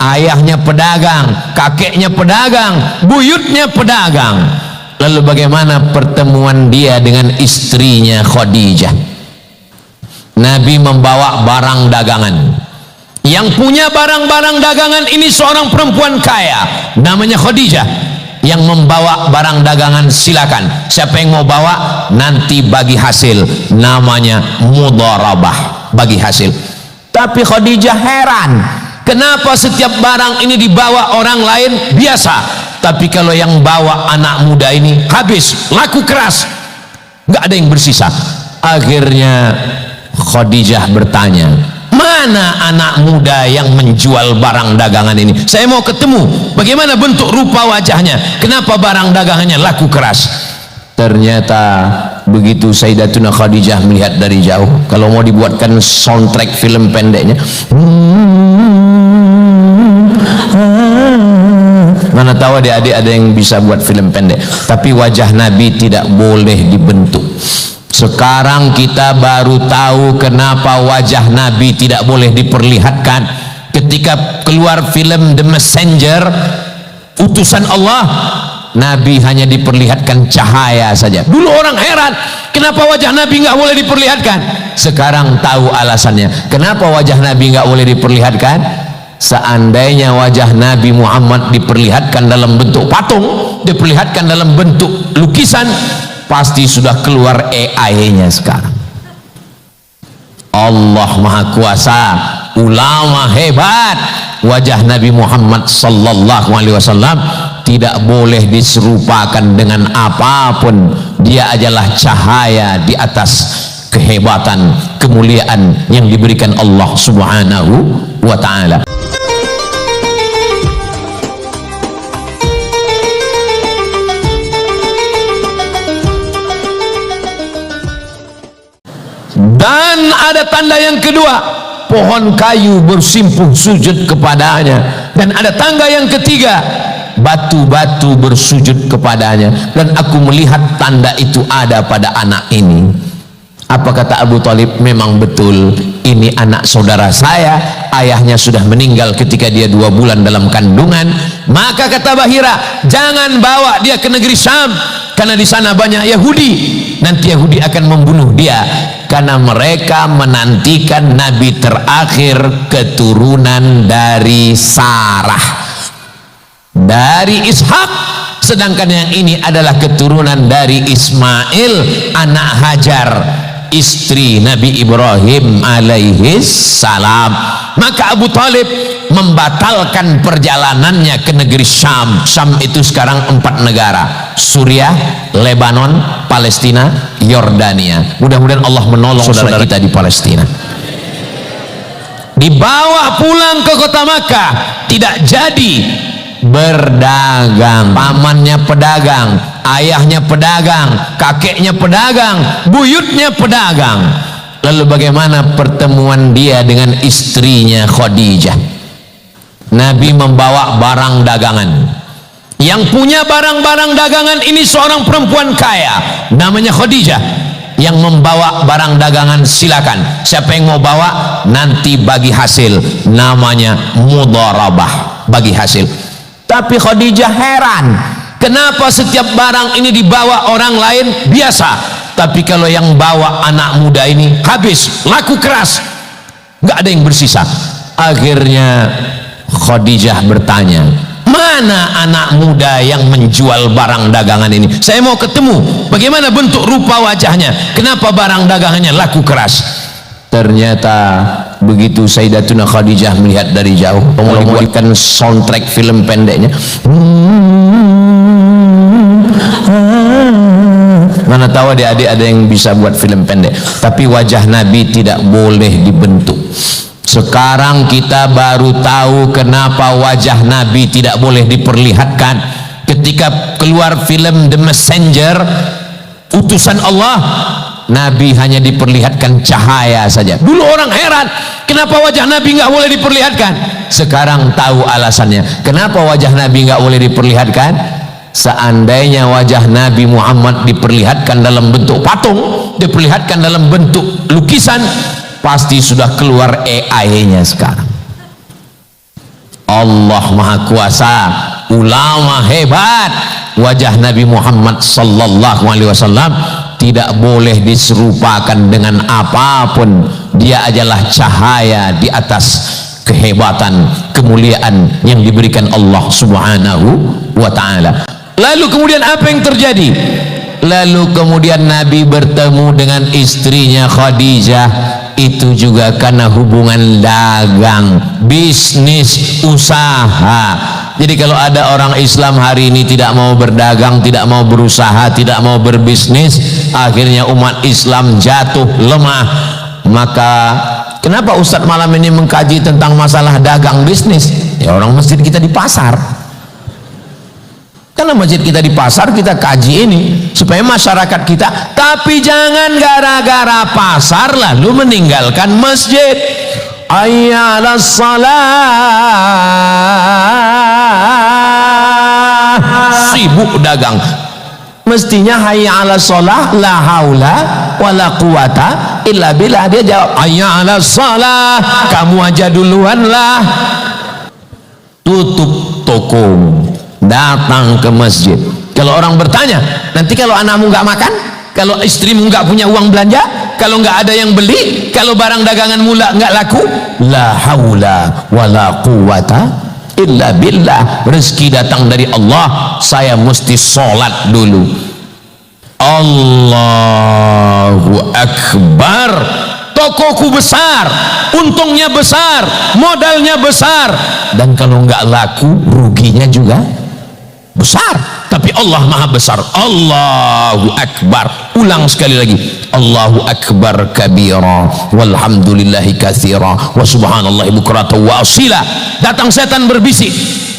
ayahnya pedagang, kakeknya pedagang, buyutnya pedagang. Lalu bagaimana pertemuan dia dengan istrinya Khadijah? Nabi membawa barang dagangan. Yang punya barang-barang dagangan ini seorang perempuan kaya namanya Khadijah. Yang membawa barang dagangan silakan, siapa yang mau bawa nanti bagi hasil, namanya mudharabah, bagi hasil. Tapi Khadijah heran, kenapa setiap barang ini dibawa orang lain biasa, tapi kalau yang bawa anak muda ini habis, laku keras, nggak ada yang bersisa. Akhirnya Khadijah bertanya, mana anak muda yang menjual barang dagangan ini? Saya mau ketemu, bagaimana bentuk rupa wajahnya, kenapa barang dagangannya laku keras? Ternyata begitu Sayyidatuna Khadijah melihat dari jauh, kalau mau dibuatkan soundtrack film pendeknya, mana tahu adik-adik ada yang bisa buat film pendek. Tapi wajah Nabi tidak boleh dibentuk. Sekarang kita baru tahu kenapa wajah Nabi tidak boleh diperlihatkan. Ketika keluar film The Messenger, utusan Allah, Nabi hanya diperlihatkan cahaya saja. Dulu orang heran, kenapa wajah Nabi nggak boleh diperlihatkan? Sekarang tahu alasannya. Kenapa wajah Nabi nggak boleh diperlihatkan? Seandainya wajah Nabi Muhammad diperlihatkan dalam bentuk patung, diperlihatkan dalam bentuk lukisan, pasti sudah keluar AI-nya sekarang. Allah Maha Kuasa, ulama hebat. Wajah Nabi Muhammad sallallahu alaihi wasallam tidak boleh diserupakan dengan apapun. Dia adalah cahaya di atas kehebatan, kemuliaan yang diberikan Allah Subhanahu wa ta'ala. Dan ada tanda yang kedua, pohon kayu bersimpuh sujud kepadanya. Dan ada tangga yang ketiga, batu-batu bersujud kepadanya. Dan aku melihat tanda itu ada pada anak ini. Apa kata Abu Thalib? Memang betul, ini anak saudara saya, ayahnya sudah meninggal ketika dia 2 bulan dalam kandungan. Maka kata Bahira, jangan bawa dia ke negeri Syam, karena di sana banyak Yahudi. Nanti Yahudi akan membunuh dia, karena mereka menantikan Nabi terakhir keturunan dari Sarah, dari Ishak, sedangkan yang ini adalah keturunan dari Ismail, anak Hajar, istri Nabi Ibrahim alaihi salam. Maka Abu Thalib membatalkan perjalanannya ke negeri Syam. Syam itu sekarang 4 negara: Suriah, Lebanon, Palestina, Yordania. Mudah-mudahan Allah menolong saudara kita di Palestina. Dibawa pulang ke kota Makkah, tidak jadi. Berdagang, pamannya pedagang, ayahnya pedagang, kakeknya pedagang, buyutnya pedagang. Lalu bagaimana pertemuan dia dengan istrinya Khadijah? Nabi membawa barang dagangan. Yang punya barang-barang dagangan ini seorang perempuan kaya namanya Khadijah. Yang membawa barang dagangan silakan, siapa yang mau bawa nanti bagi hasil, namanya mudharabah, bagi hasil. Tapi Khadijah heran, kenapa setiap barang ini dibawa orang lain biasa, tapi kalau yang bawa anak muda ini habis, laku keras, nggak ada yang bersisa. Akhirnya Khadijah bertanya, mana anak muda yang menjual barang dagangan ini? Saya mau ketemu, bagaimana bentuk rupa wajahnya, kenapa barang dagangannya laku keras? Ternyata begitu Sayyidatuna Khadijah melihat dari jauh, mau dibuatkan soundtrack film pendeknya, mana tahu adik-adik ada yang bisa buat film pendek. Tapi wajah Nabi tidak boleh dibentuk. Sekarang kita baru tahu kenapa wajah Nabi tidak boleh diperlihatkan. Ketika keluar film The Messenger, utusan Allah, Nabi hanya diperlihatkan cahaya saja. Dulu orang heran, kenapa wajah Nabi nggak boleh diperlihatkan? Sekarang tahu alasannya. Kenapa wajah Nabi nggak boleh diperlihatkan? Seandainya wajah Nabi Muhammad diperlihatkan dalam bentuk patung, diperlihatkan dalam bentuk lukisan, pasti sudah keluar AI-nya sekarang. Allah Maha Kuasa, ulama hebat. Wajah Nabi Muhammad sallallahu alaihi wasallam tidak boleh diserupakan dengan apapun. Dia adalah cahaya di atas kehebatan, kemuliaan yang diberikan Allah Subhanahu wa ta'ala. Lalu kemudian apa yang terjadi? Lalu kemudian Nabi bertemu dengan istrinya Khadijah, itu juga karena hubungan dagang, bisnis, usaha. Jadi kalau ada orang Islam hari ini tidak mau berdagang, tidak mau berusaha, tidak mau berbisnis, akhirnya umat Islam jatuh lemah. Maka kenapa Ustadz malam ini mengkaji tentang masalah dagang bisnis? Ya orang masjid kita di pasar. Karena masjid kita di pasar, kita kaji ini supaya masyarakat kita. Tapi jangan gara-gara pasar lalu meninggalkan masjid. Hayya 'alas shalah, sibuk dagang. Mestinya hayya 'alas shalah, la haula wala quwata illa billah. Dia jawab hayya 'alas shalah, kamu aja duluan lah. Tutup toko, datang ke masjid. Kalau orang bertanya, nanti kalau anakmu nggak makan, kalau istrimu nggak punya uang belanja, kalau nggak ada yang beli, kalau barang dagangan mula nggak laku, la haula wala quwata illa billah. Rezeki datang dari Allah, saya mesti sholat dulu. Allahu Akbar. Tokoku besar, untungnya besar, modalnya besar, dan kalau nggak laku ruginya juga besar. Tapi Allah Maha Besar. Allahu Akbar. Ulang sekali lagi, Allahu Akbar kabira walhamdulillahi katsira wa subhanallahi bukratan wa asila. Datang setan berbisik,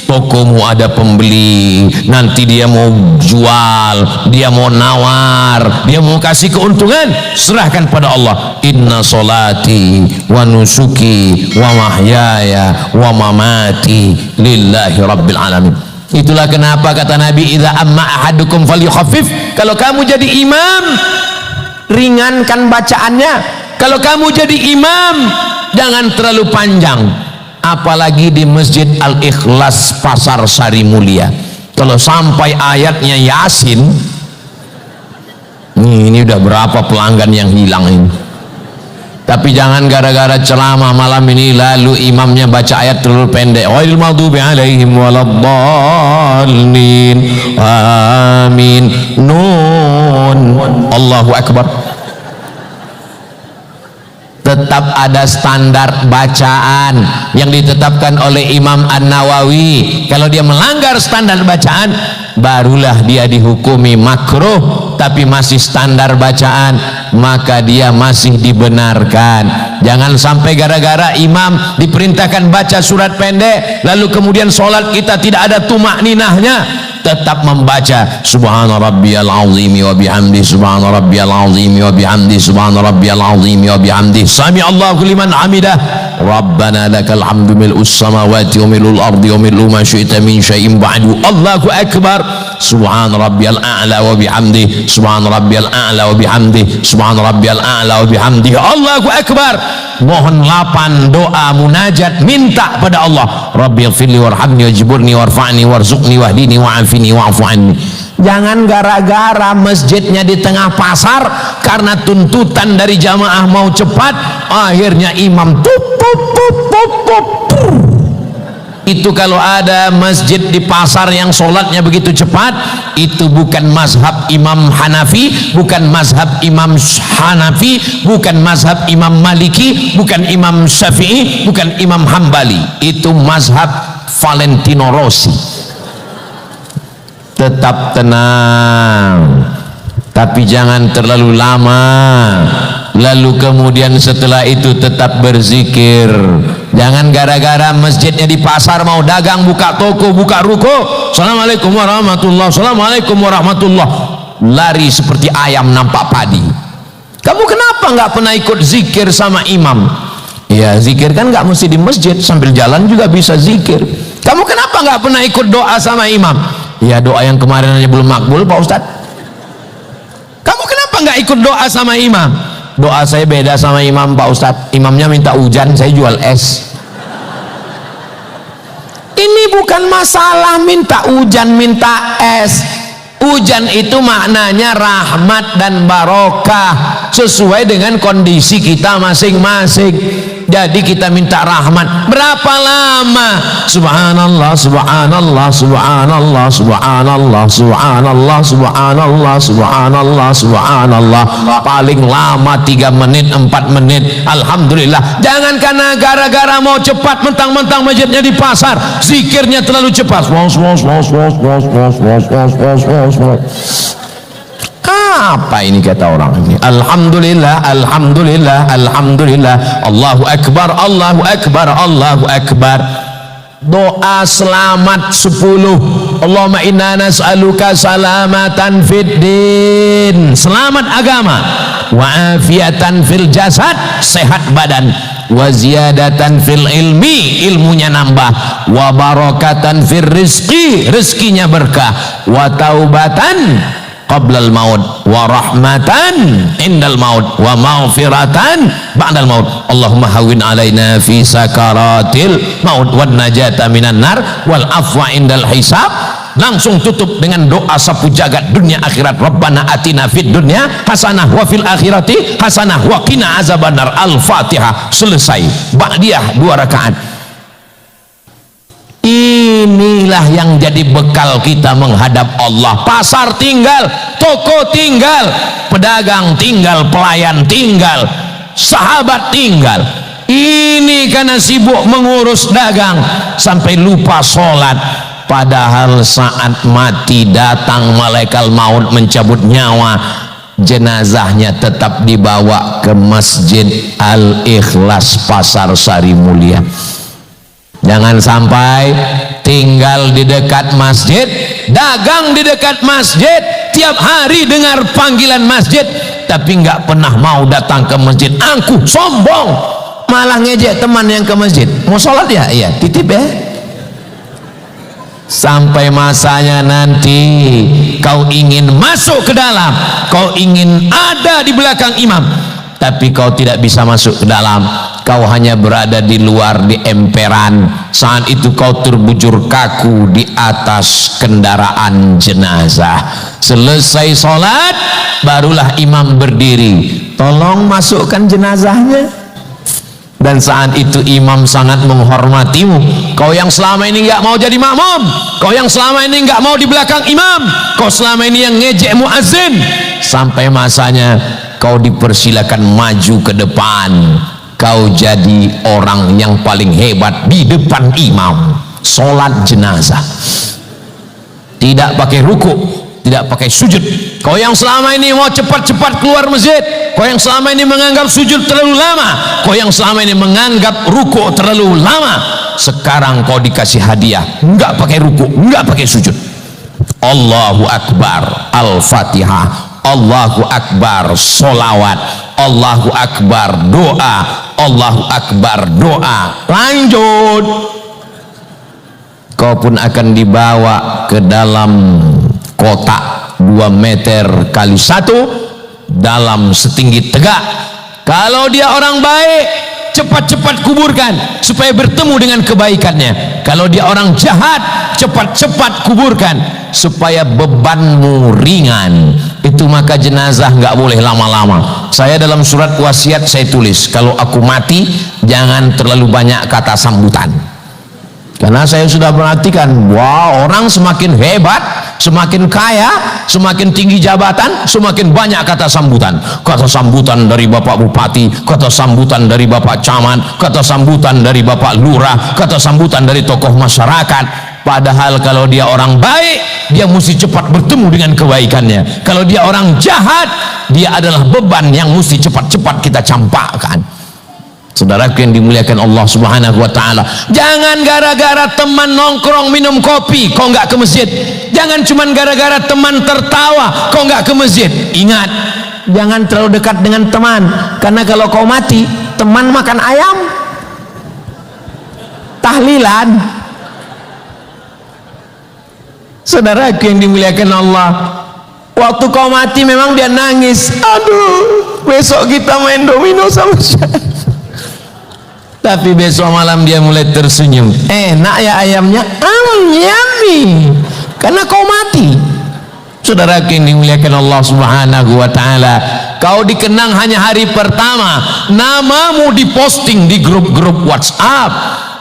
tokomu ada pembeli, nanti dia mau jual, dia mau nawar, dia mau kasih keuntungan. Serahkan pada Allah. Inna solati wa nusuki wa mahyaya wa mamati lillahi rabbil alamin. Itulah kenapa kata Nabi, idza amma ahadukum falyukhaffif. Kalau kamu jadi imam, ringankan bacaannya. Kalau kamu jadi imam, jangan terlalu panjang. Apalagi di Masjid Al-Ikhlas Pasar Sari Mulia, kalau sampai ayatnya Yasin, ini udah berapa pelanggan yang hilang ini. Tapi jangan gara-gara ceramah malam ini lalu imamnya baca ayat terlalu pendek. Ghairil maghdubi alaihim waladdallin. Amin. Nun. Allahu Akbar. Tetap ada standar bacaan yang ditetapkan oleh Imam An-Nawawi. Kalau dia melanggar standar bacaan, barulah dia dihukumi makruh. Tapi masih standar bacaan, maka dia masih dibenarkan. Jangan sampai gara-gara imam diperintahkan baca surat pendek, lalu kemudian sholat kita tidak ada tumak ninahnya. Tetap membaca subhana rabbiyal azimi wa bihamdi, subhana rabbiyal azimi wa bihamdi, subhana rabbiyal azimi wa bihamdi, sami Allahu liman hamidah, rabbana lakal hamdu mil'us samawati wa mil'ul ardi wa mil'u ma syi'ta min syai'in ba'du, Allahu akbar, subhana rabbiyal a'la wa bihamdi, subhana rabbiyal a'la wa bihamdi, subhana rabbiyal a'la wa bihamdi, Allahu akbar. Mohon lapan doa munajat, minta pada Allah, Rabbi ighfirli warhamni wajburni warfa'ni warzuqni wahdini wa'afini wa'fu anni. Jangan gara-gara masjidnya di tengah pasar, karena tuntutan dari jamaah mau cepat, akhirnya imam tup. Itu kalau ada masjid di pasar yang sholatnya begitu cepat, itu bukan mazhab Imam Hanafi, bukan mazhab Imam Hanafi, bukan mazhab Imam Maliki, bukan Imam Syafi'i, bukan Imam Hambali. Itu mazhab Valentino Rossi. Tetap tenang, tapi jangan terlalu lama. Lalu kemudian setelah itu tetap berzikir. Jangan gara-gara masjidnya di pasar mau dagang, buka toko, buka ruko, assalamualaikum warahmatullah, assalamualaikum warahmatullah, lari seperti ayam nampak padi. Kamu kenapa nggak pernah ikut zikir sama imam? Ya zikir kan nggak mesti di masjid, sambil jalan juga bisa zikir. Kamu kenapa nggak pernah ikut doa sama imam? Ya doa yang kemarin aja belum makbul Pak Ustadz. Kamu kenapa nggak ikut doa sama imam? Doa saya beda sama imam Pak Ustadz. Imamnya minta hujan, saya jual es. Ini bukan masalah minta hujan, minta es. Hujan itu maknanya rahmat dan barokah sesuai dengan kondisi kita masing-masing. Jadi kita minta rahmat berapa lama? Subhanallah, subhanallah, subhanallah, subhanallah, subhanallah, subhanallah, subhanallah, subhanallah. Paling lama 3 menit, 4 menit. Alhamdulillah. Jangan karena gara-gara mau cepat mentang-mentang masjidnya di pasar, zikirnya terlalu cepat. Apa ini kata orang ini? Alhamdulillah, alhamdulillah, alhamdulillah. Allahu akbar, Allahu akbar, Allahu akbar. Doa selamat 10. Allahumma inna nas'aluka salamatan fid din, selamat agama, wa afiatan fil jasad, sehat badan, wa ziyadatan fil ilmi, ilmunya nambah, wa barakatan fil rizqi, rezekinya berkah, wa taubatan qablal maut, wa rahmatan indal maut, wa maghfiratan ba'dal maut. Allahumma hawwin alaina fi sakaratil maut wan najata minan nar wal afwa indal hisab. Langsung tutup dengan doa sapu jagat dunia akhirat. Rabbana atina fid dunya hasanah wa fil akhirati hasanah wa qina azabannar. Al-Fatihah. Selesai. Ba'diyah 2 rakaat. Inilah yang jadi bekal kita menghadap Allah. Pasar tinggal, toko tinggal, pedagang tinggal, pelayan tinggal, sahabat tinggal. Ini karena sibuk mengurus dagang sampai lupa sholat. Padahal saat mati datang malaikat maut mencabut nyawa, jenazahnya tetap dibawa ke Masjid Al-Ikhlas Pasar Sari Mulia. Jangan sampai tinggal di dekat masjid, dagang di dekat masjid, tiap hari dengar panggilan masjid, tapi nggak pernah mau datang ke masjid. Angkuh, sombong, malah ngejek teman yang ke masjid. Mau sholat ya? Iya, titip ya. Sampai masanya nanti kau ingin masuk ke dalam, kau ingin ada di belakang imam, tapi kau tidak bisa masuk ke dalam. Kau hanya berada di luar, di emperan. Saat itu kau terbujur kaku di atas kendaraan jenazah. Selesai sholat, barulah imam berdiri, tolong masukkan jenazahnya. Dan saat itu imam sangat menghormatimu. Kau yang selama ini nggak mau jadi makmum, kau yang selama ini nggak mau di belakang imam, kau selama ini yang ngejek muazzin, sampai masanya kau dipersilakan maju ke depan. Kau jadi orang yang paling hebat di depan imam. Sholat jenazah tidak pakai ruku, tidak pakai sujud. Kau yang selama ini mau cepat-cepat keluar masjid, kau yang selama ini menganggap sujud terlalu lama, kau yang selama ini menganggap ruku terlalu lama, sekarang kau dikasih hadiah, enggak pakai ruku, enggak pakai sujud. Allahu Akbar, Al-Fatihah, Allahu Akbar, solawat, Allahu Akbar, doa, Allahu Akbar, doa. Lanjut, kau pun akan dibawa ke dalam kotak 2 meter kali 1 dalam setinggi tegak. Kalau dia orang baik, cepat-cepat kuburkan supaya bertemu dengan kebaikannya. Kalau dia orang jahat, cepat-cepat kuburkan supaya bebanmu ringan. Itu maka jenazah nggak boleh lama-lama. Saya dalam surat wasiat saya tulis, kalau aku mati jangan terlalu banyak kata sambutan. Karena saya sudah perhatikan, wah, orang semakin hebat, semakin kaya, semakin tinggi jabatan, semakin banyak kata sambutan. Kata sambutan dari Bapak Bupati, kata sambutan dari Bapak Camat, kata sambutan dari Bapak Lurah, kata sambutan dari tokoh masyarakat. Padahal kalau dia orang baik, dia mesti cepat bertemu dengan kebaikannya. Kalau dia orang jahat, dia adalah beban yang mesti cepat-cepat kita campakkan. Saudaraku yang dimuliakan Allah Subhanahu wa taala, jangan gara-gara teman nongkrong minum kopi kau nggak ke masjid. Jangan cuman gara-gara teman tertawa kau nggak ke masjid. Ingat, jangan terlalu dekat dengan teman, karena kalau kau mati, teman makan ayam, tahlilan. Saudaraku yang dimuliakan Allah, waktu kau mati memang dia nangis, aduh besok kita main domino sama siapa. Tapi besok malam dia mulai tersenyum. Enak ya ayamnya? Yummy. Karena kau mati. Saudara yang dimuliakan Allah Subhanahu wa taala, kau dikenang hanya hari pertama, namamu diposting di grup-grup WhatsApp,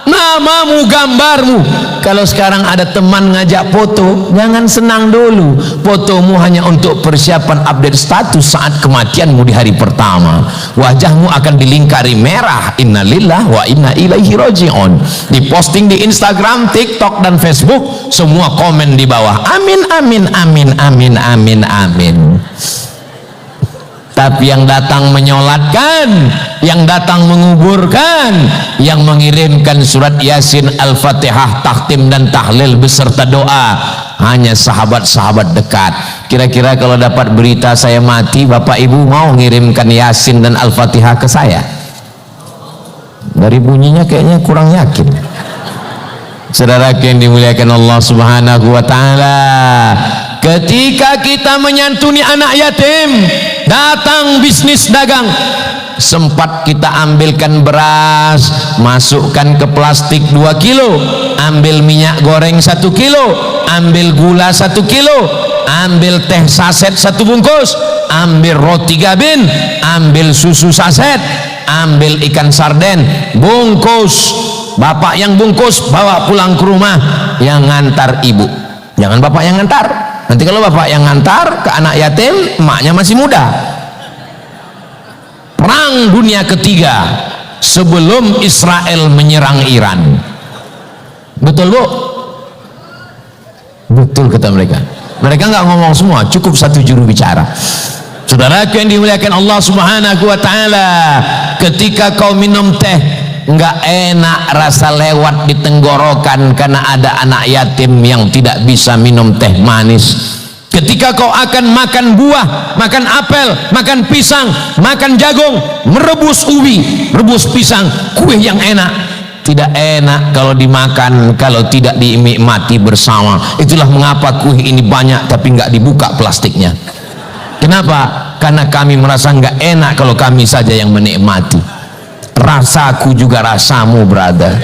namamu, gambarmu. Kalau sekarang ada teman ngajak foto, jangan senang dulu. Fotomu hanya untuk persiapan update status saat kematianmu di hari pertama. Wajahmu akan dilingkari merah, innalillah wa inna ilaihi raji'un. Diposting di Instagram, TikTok dan Facebook, semua komen di bawah, amin amin amin amin amin amin. Tapi yang datang menyolatkan, yang datang menguburkan, yang mengirimkan surat Yasin, Al-Fatihah, takhtim dan tahlil beserta doa, hanya sahabat-sahabat dekat. Kira-kira kalau dapat berita saya mati, Bapak Ibu mau ngirimkan Yasin dan Al-Fatihah ke saya? Dari bunyinya kayaknya kurang yakin. Saudara yang dimuliakan Allah Subhanahu wa taala, ketika kita menyantuni anak yatim, datang bisnis dagang, sempat kita ambilkan beras, masukkan ke plastik 2 kilo, ambil minyak goreng 1 kilo, ambil gula 1 kilo, ambil teh saset 1 bungkus, ambil roti gabin, ambil susu saset, ambil ikan sarden bungkus. Bapak yang bungkus bawa pulang ke rumah, yang ngantar ibu. Jangan bapak yang ngantar. Nanti kalau bapak yang ngantar ke anak yatim, emaknya masih muda. Perang dunia ketiga sebelum Israel menyerang Iran. Betul bu? Betul kata mereka. Mereka nggak ngomong semua, cukup satu juru bicara. Saudara yang dimuliakan Allah Subhanahu wa taala, ketika kau minum teh nggak enak, rasa lewat di tenggorokan karena ada anak yatim yang tidak bisa minum teh manis. Ketika kau akan makan buah, makan apel, makan pisang, makan jagung, merebus ubi, rebus pisang, kue yang enak, tidak enak kalau dimakan kalau tidak dinikmati bersama. Itulah mengapa kue ini banyak tapi nggak dibuka plastiknya. Kenapa? Karena kami merasa nggak enak kalau kami saja yang menikmati. Rasaku juga rasamu, brother.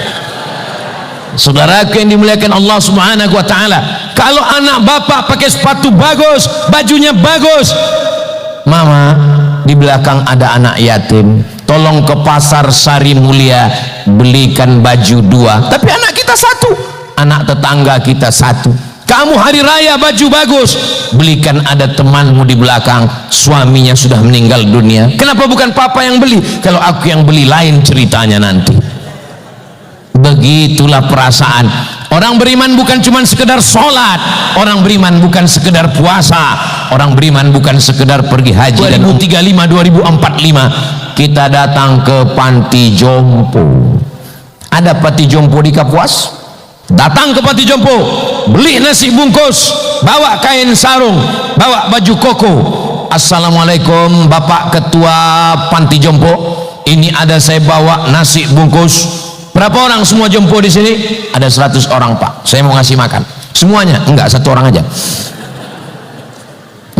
Saudaraku yang dimuliakan Allah Subhanahu wa taala, kalau anak bapak pakai sepatu bagus, bajunya bagus, mama, di belakang ada anak yatim, tolong ke pasar Sari Mulia belikan baju 2, tapi anak kita 1, anak tetangga kita 1. Kamu hari raya baju bagus, belikan ada temanmu di belakang, suaminya sudah meninggal dunia. Kenapa bukan papa yang beli? Kalau aku yang beli lain ceritanya nanti. Begitulah perasaan. Orang beriman bukan cuma sekedar sholat, orang beriman bukan sekedar puasa, orang beriman bukan sekedar pergi haji. 2035 kita datang ke panti jompo. Ada panti jompo di Kapuas? Datang ke panti jompo, beli nasi bungkus, bawa kain sarung, bawa baju koko. Assalamualaikum Bapak Ketua Panti Jompo, ini ada saya bawa nasi bungkus. Berapa orang semua jompo di sini? Ada 100 orang Pak, saya mau ngasih makan. Semuanya? Enggak, 1 orang aja.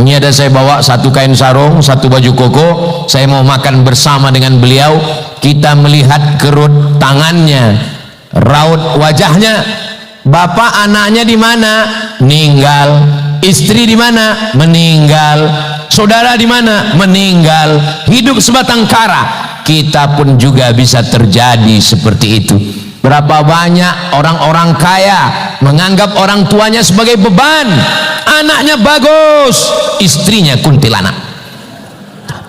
Ini ada saya bawa 1 kain sarung, 1 baju koko, saya mau makan bersama dengan beliau. Kita melihat kerut tangannya, raut wajahnya. Bapak anaknya di mana? Meninggal. Istri di mana? Meninggal. Saudara di mana? Meninggal. Hidup sebatang kara. Kita pun juga bisa terjadi seperti itu. Berapa banyak orang-orang kaya menganggap orang tuanya sebagai beban. Anaknya bagus, istrinya kuntilanak.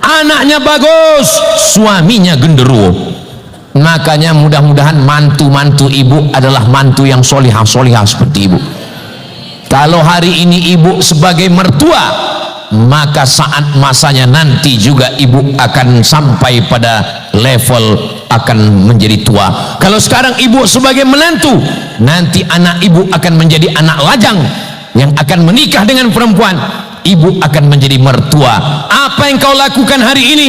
Anaknya bagus, suaminya genderuwo. Makanya mudah-mudahan mantu-mantu ibu adalah mantu yang solihah-solihah seperti ibu. Kalau hari ini ibu sebagai mertua, maka saat masanya nanti juga ibu akan sampai pada level akan menjadi tua. Kalau sekarang ibu sebagai menantu, nanti anak ibu akan menjadi anak lajang yang akan menikah dengan perempuan. Ibu akan menjadi mertua. Apa yang kau lakukan hari ini?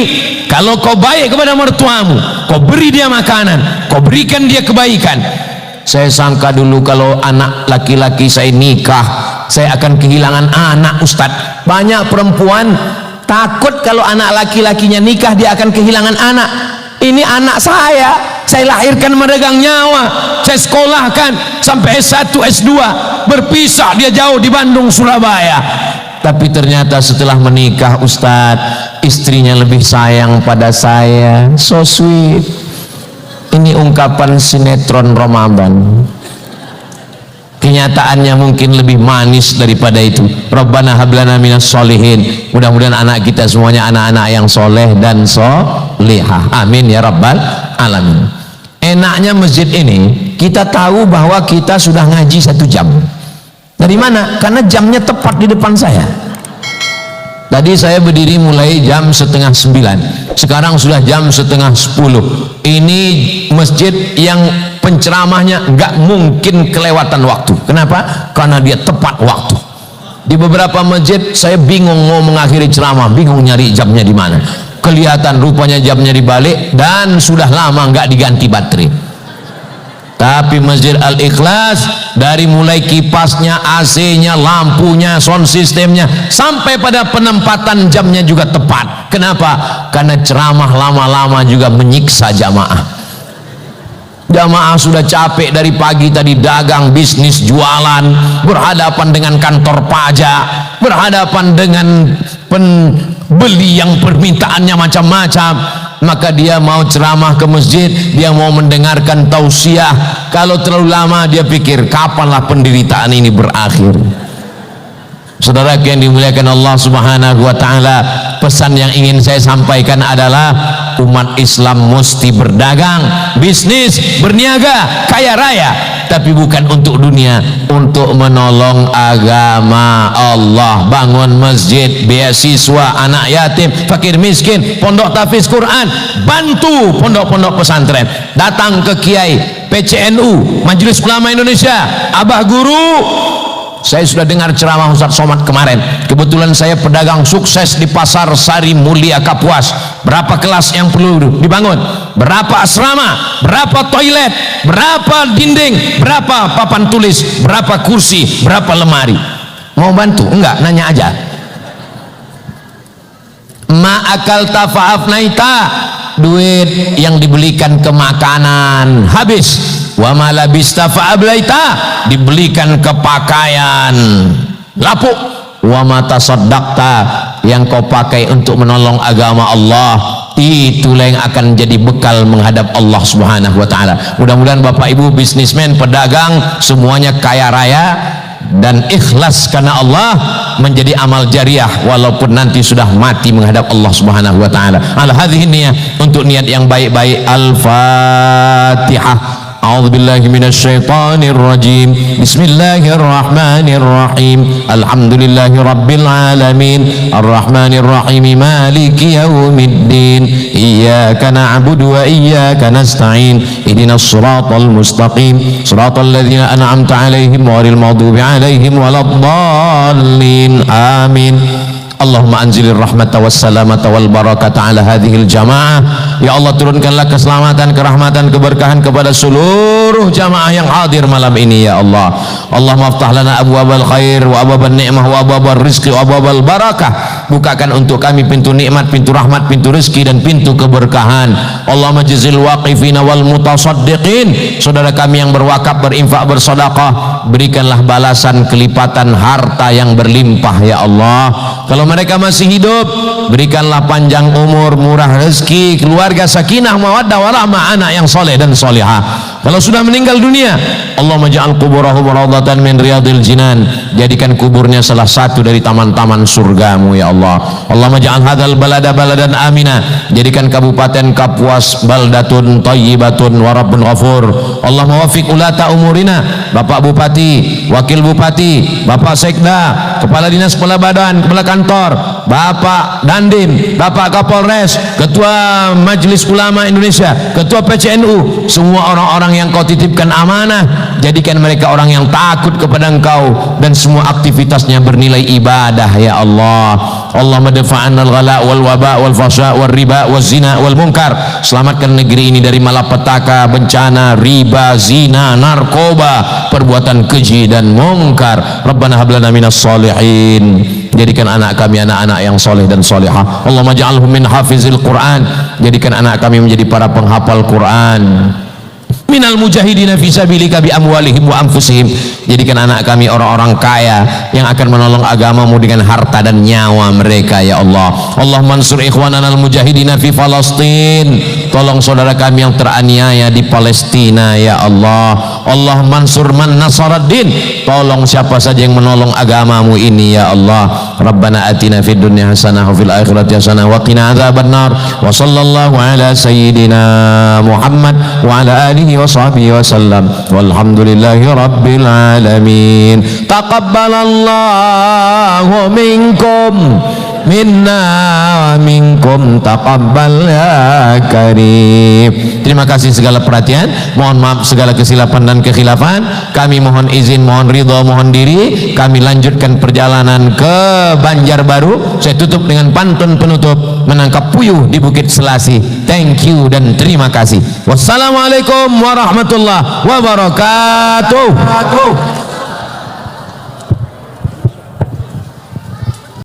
Kalau kau baik kepada mertuamu, kau beri dia makanan, kau berikan dia kebaikan. Saya sangka dulu kalau anak laki-laki saya nikah, saya akan kehilangan anak, Ustadz. Banyak perempuan takut kalau anak laki-lakinya nikah dia akan kehilangan anak. Ini anak saya, saya lahirkan meregang nyawa, saya sekolahkan sampai S1, S2, berpisah, dia jauh di Bandung, Surabaya. Tapi ternyata setelah menikah, Ustadz, istrinya lebih sayang pada saya. So sweet. Ini ungkapan sinetron Ramadan. Kenyataannya mungkin lebih manis daripada itu. Rabbana hablana minas solihin. Mudah-mudahan anak kita semuanya anak-anak yang soleh dan solihah. Amin ya rabbal alamin. Enaknya masjid ini, kita tahu bahwa kita sudah ngaji 1 jam. Dari mana? Karena jamnya tepat di depan saya. Tadi saya berdiri mulai jam 8:30, sekarang sudah jam 9:30. Ini masjid yang penceramahnya nggak mungkin kelewatan waktu. Kenapa? Karena dia tepat waktu. Di beberapa masjid saya bingung mau mengakhiri ceramah, bingung nyari jamnya di mana. Kelihatan rupanya jamnya dibalik dan sudah lama nggak diganti baterai. Tapi Masjid Al-Ikhlas, dari mulai kipasnya, AC-nya, lampunya, sound systemnya, sampai pada penempatan jamnya juga tepat. Kenapa? Karena ceramah lama-lama juga menyiksa jamaah. Jamaah sudah capek dari pagi tadi dagang, bisnis, jualan, berhadapan dengan kantor pajak, berhadapan dengan pembeli yang permintaannya macam-macam. Maka dia mau ceramah ke masjid, dia mau mendengarkan tausiah. Kalau terlalu lama dia pikir kapanlah penderitaan ini berakhir. Saudara yang dimuliakan Allah Subhanahu wa taala, pesan yang ingin saya sampaikan adalah umat Islam mesti berdagang, bisnis, berniaga, kaya raya, tapi bukan untuk dunia, untuk menolong agama Allah. Bangun masjid, beasiswa anak yatim, fakir miskin, pondok tahfiz Quran, bantu pondok-pondok pesantren, datang ke kiai, PCNU, Majelis Ulama Indonesia, abah guru. Saya sudah dengar ceramah Ustaz Somad kemarin. Kebetulan saya pedagang sukses di Pasar Sari Mulia Kapuas. Berapa kelas yang perlu dibangun, berapa asrama, berapa toilet, berapa dinding, berapa papan tulis, berapa kursi, berapa lemari. Mau bantu? Enggak, nanya aja. Ma'akal tafa'afnaita, duit yang dibelikan ke makanan habis. Wa malabista fa'ablaita, dibelikan ke pakaian lapuk. Wa matasaddaqta, yang kau pakai untuk menolong agama Allah, itulah yang akan jadi bekal menghadap Allah Subhanahu wa taala. Mudah-mudahan Bapak Ibu bisnismen, pedagang, semuanya kaya raya dan ikhlas karena Allah, menjadi amal jariah walaupun nanti sudah mati menghadap Allah Subhanahu wa taala. Ala hadhihi niyah, untuk niat yang baik-baik. Al-Fatihah. أعوذ بالله من الشيطان الرجيم بسم الله الرحمن الرحيم الحمد لله رب العالمين الرحمن الرحيم مالك يوم الدين إياك نعبد وإياك نستعين اهدنا الصراط المستقيم صراط الذين أنعمت عليهم غير المغضوب عليهم ولا الضالين آمين Allahumma anzilir rahmata wassalamata wal barakata ala hadhil jamaah. Ya Allah, turunkanlah keselamatan, kerahmatan, keberkahan kepada seluruh jamaah yang hadir malam ini ya Allah. Allahumma aftah lana abwabal khair wa abwabal ni'mah wa abwabal rizqi wa abwabal barakah. Bukakan untuk kami pintu nikmat, pintu rahmat, pintu rezeki dan pintu keberkahan. Allahumma jazil waqifina wal mutasaddiqin, saudara kami yang berwakaf, berinfak, bersedekah, berikanlah balasan kelipatan harta yang berlimpah ya Allah. Kalau mereka masih hidup, berikanlah panjang umur, murah rezeki, keluarga sakinah mawaddah warahmah, anak yang soleh dan solihah. Kalau sudah meninggal dunia, Allahumma ja'al kuburahum rawdatan min riyadil jinan, jadikan kuburnya salah satu dari taman-taman surgamu ya Allah. Allahumma ja'al hadzal balada baladan amina, jadikan kabupaten Kapuas baldatun thayyibatun wa rabbun ghafur. Allahumma wafiq ulata umurina, Bapak Bupati, Wakil Bupati, Bapak Sekda, Kepala Dinas, Kepala Badan, Kepala Kantor, Bapak Dandim, Bapak Kapolres, Ketua Majelis Ulama Indonesia, Ketua PCNU, semua orang-orang yang kau titipkan amanah, jadikan mereka orang yang takut kepada engkau dan semua aktivitasnya bernilai ibadah ya Allah. Allahumma dafa'anna al-ghala wal waba wal fasha wal riba wal zina wal munkar, selamatkan negeri ini dari malapetaka, bencana, riba, zina, narkoba, perbuatan keji dan mungkar. Rabbana hab lana minas solihin jadikan anak kami anak-anak yang soleh dan solehah. Allahumma ja'alhum min hafizil Quran, jadikan anak kami menjadi para penghafal Quran, minal mujahidina fi sabilika bi amwalihim wa anfusihim, jadikan anak kami orang-orang kaya yang akan menolong agamamu dengan harta dan nyawa mereka ya Allah. Allah mansur ikhwanana al-mujahidina fi Palestin, tolong saudara kami yang teraniaya di Palestina ya Allah. Allah mansur man nasaraddin, tolong siapa saja yang menolong agamamu ini ya Allah. Rabbana atina fid dunya hasanah wa fil akhirati hasanah wa qina adzabannar. Wa sallallahu ala sayyidina Muhammad wa ala alihi wa sahbihi wa sallam, walhamdulillahi rabbil alamin. Taqabbalallahu minkum minna wa minkum taqabbal ya karim. Terima kasih segala perhatian, mohon maaf segala kesilapan dan kekhilafan. Kami mohon izin, mohon ridha, mohon diri. Kami lanjutkan perjalanan ke Banjarbaru. Saya tutup dengan pantun penutup, menangkap puyuh di Bukit Selasi. Thank you dan terima kasih. Wassalamualaikum warahmatullahi wabarakatuh.